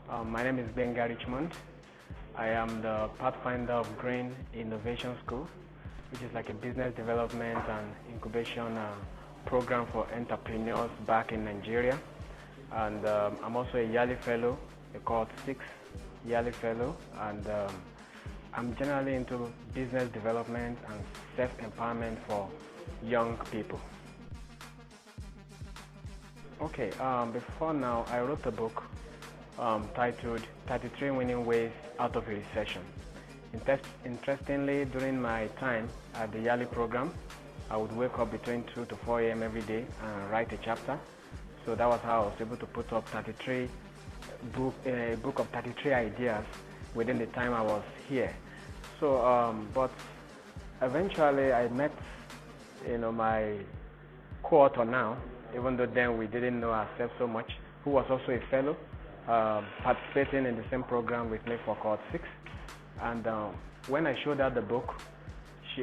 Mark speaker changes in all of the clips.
Speaker 1: My name is Gbenga Richmond. I am the pathfinder of Green Innovation School, which is like a business development and incubation program for entrepreneurs back in Nigeria. And I'm also a yearly fellow, a cohort 6 yearly fellow, and I'm generally into business development and self-empowerment for young people. Okay, before now, I wrote a book titled 33 Winning Ways Out of a Recession. Interestingly, during my time at the yearly program, I would wake up between 2 to 4 a.m. every day and write a chapter. So that was how I was able to put up a book of 33 ideas within the time I was here. So, but eventually I met, my co-author now, even though then we didn't know ourselves so much, who was also a fellow, participating in the same program with me for cohort 6. And when I showed her the book,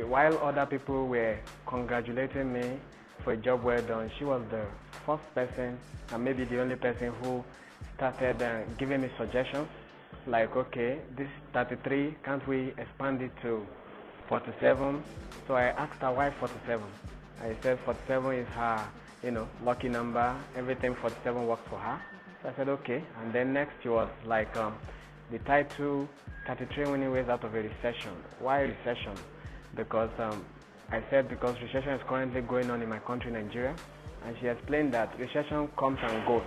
Speaker 1: while other people were congratulating me for a job well done, she was the first person and maybe the only person who started giving me suggestions like, okay, this 33, can't we expand it to 47? So I asked her why 47. I said 47 is her, lucky number. Everything 47 works for her. So I said okay. And then next she was like the title 33 Winning Ways Out of a Recession. Why recession? Because I said because recession is currently going on in my country, Nigeria, and she explained that recession comes and goes.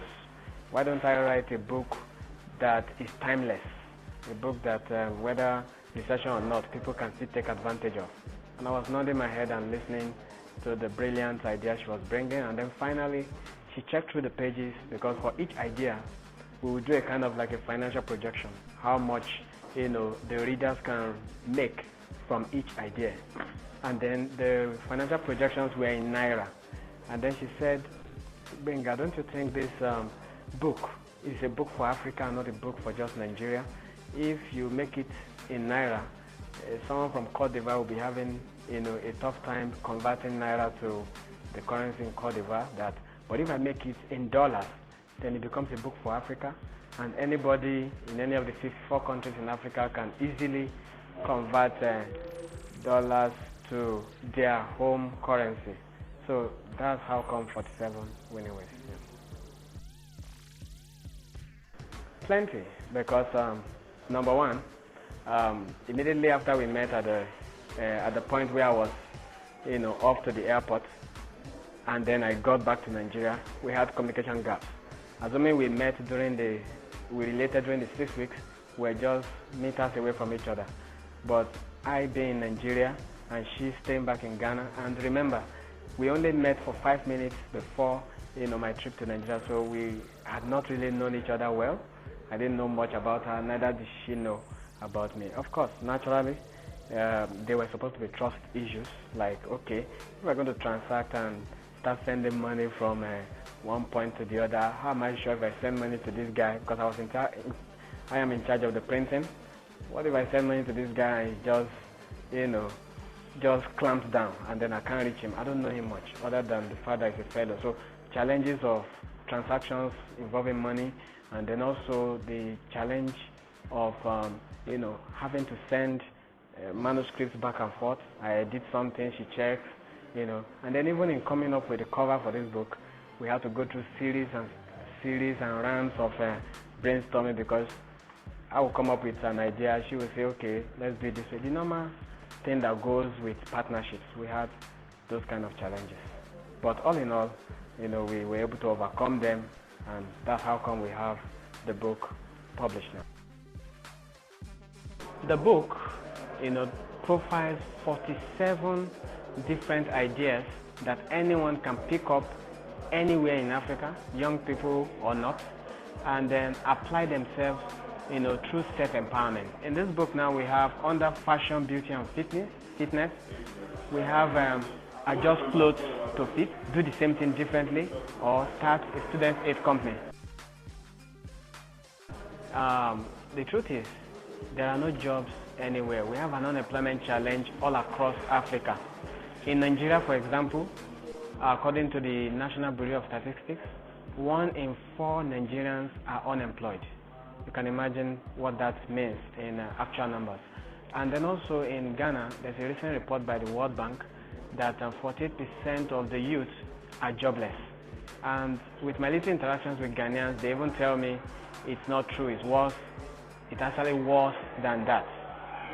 Speaker 1: Why don't I write a book that is timeless, a book that whether recession or not, people can still take advantage of? And I was nodding my head and listening to the brilliant idea she was bringing, and then finally she checked through the pages, because for each idea we would do a kind of like a financial projection, how much the readers can make from each idea. And then the financial projections were in Naira. And then she said, Gbenga, don't you think this book is a book for Africa, not a book for just Nigeria? If you make it in Naira, someone from Cote d'Ivoire will be having a tough time converting Naira to the currency in Cote d'Ivoire. But if I make it in dollars, then it becomes a book for Africa, and anybody in any of the 54 countries in Africa can easily convert dollars to their home currency. So that's how come 47 winning ways. Yeah. Plenty, because number one, immediately after we met at the point where I was, off to the airport, and then I got back to Nigeria, we had communication gaps. Assuming we related during the 6 weeks, we were just meters away from each other. But I being in Nigeria and she staying back in Ghana, and remember, we only met for 5 minutes before my trip to Nigeria, so we had not really known each other well. I didn't know much about her, neither did she know about me. Of course, naturally, there were supposed to be trust issues, like, okay, if we're going to transact and start sending money from one point to the other, how am I sure if I send money to this guy, because I am in charge of the printing. What if I send money to this guy and he just clamps down and then I can't reach him? I don't know him much other than the fact that he's a fellow. So challenges of transactions involving money, and then also the challenge of having to send manuscripts back and forth. I did something, she checks, and then even in coming up with the cover for this book, we had to go through series and rounds of brainstorming, because I will come up with an idea, she will say, okay, let's do it this way. The normal thing that goes with partnerships, we had those kind of challenges. But all in all, we were able to overcome them, and that's how come we have the book published now. The book, profiles 47 different ideas that anyone can pick up anywhere in Africa, young people or not, and then apply themselves through self-empowerment. In this book now we have under fashion, beauty and fitness, we have adjust clothes to fit, do the same thing differently, or start a student aid company. The truth is, there are no jobs anywhere. We have an unemployment challenge all across Africa. In Nigeria, for example, according to the National Bureau of Statistics, 1 in 4 Nigerians are unemployed. You can imagine what that means in actual numbers. And then also in Ghana, there's a recent report by the World Bank that 48% of the youth are jobless. And with my little interactions with Ghanaians, they even tell me it's not true, it's worse. It's actually worse than that.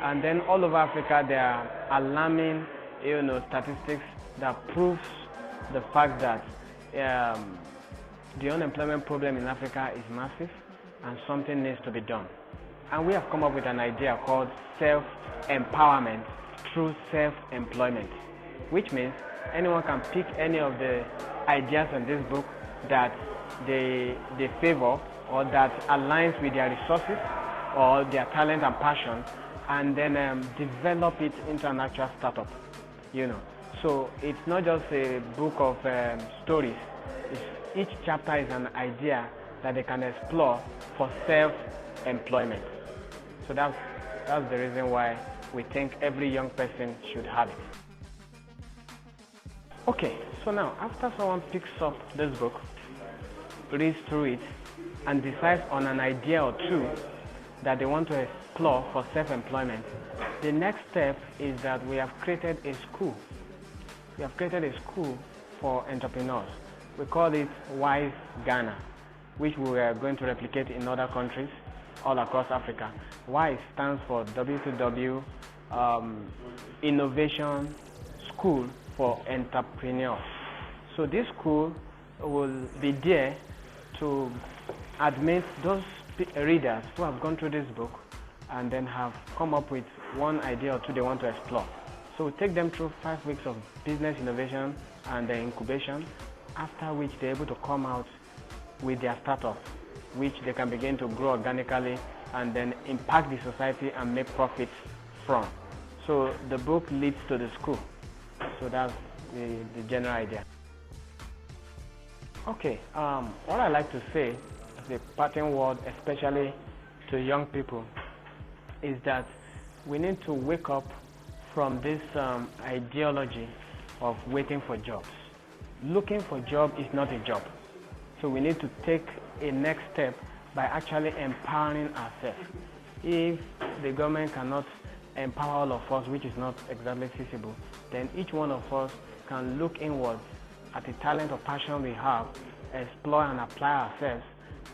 Speaker 1: And then all over Africa, there are alarming, statistics that proves the fact that the unemployment problem in Africa is massive and something needs to be done. And we have come up with an idea called self-empowerment through self-employment, which means anyone can pick any of the ideas in this book that they favor or that aligns with their resources or their talent and passion, and then develop it into an actual startup. So it's not just a book of stories. Each chapter is an idea that they can explore for self-employment. So that's the reason why we think every young person should have it. Okay, so now after someone picks up this book, reads through it, and decides on an idea or two that they want to explore for self-employment, the next step is that we have created a school. We have created a school for entrepreneurs. We call it WISE Ghana, which we are going to replicate in other countries all across Africa. WISE stands for WTW Innovation School for Entrepreneurs. So this school will be there to admit those readers who have gone through this book and then have come up with one idea or two they want to explore. So we take them through 5 weeks of business innovation and incubation, after which they're able to come out with their startup, which they can begin to grow organically and then impact the society and make profits from. So the book leads to the school. So that's the general idea. Okay, what I like to say as a parting word, especially to young people, is that we need to wake up from this ideology of waiting for jobs. Looking for a job is not a job. So we need to take a next step by actually empowering ourselves. If the government cannot empower all of us, which is not exactly feasible, then each one of us can look inwards at the talent or passion we have, explore and apply ourselves,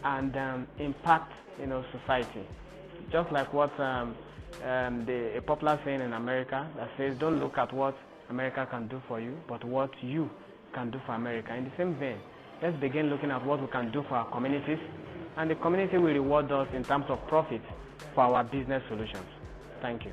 Speaker 1: and impact society. Just like what a popular saying in America that says, don't look at what America can do for you, but what you can do for America. In the same vein, let's begin looking at what we can do for our communities, and the community will reward us in terms of profit for our business solutions. Thank you.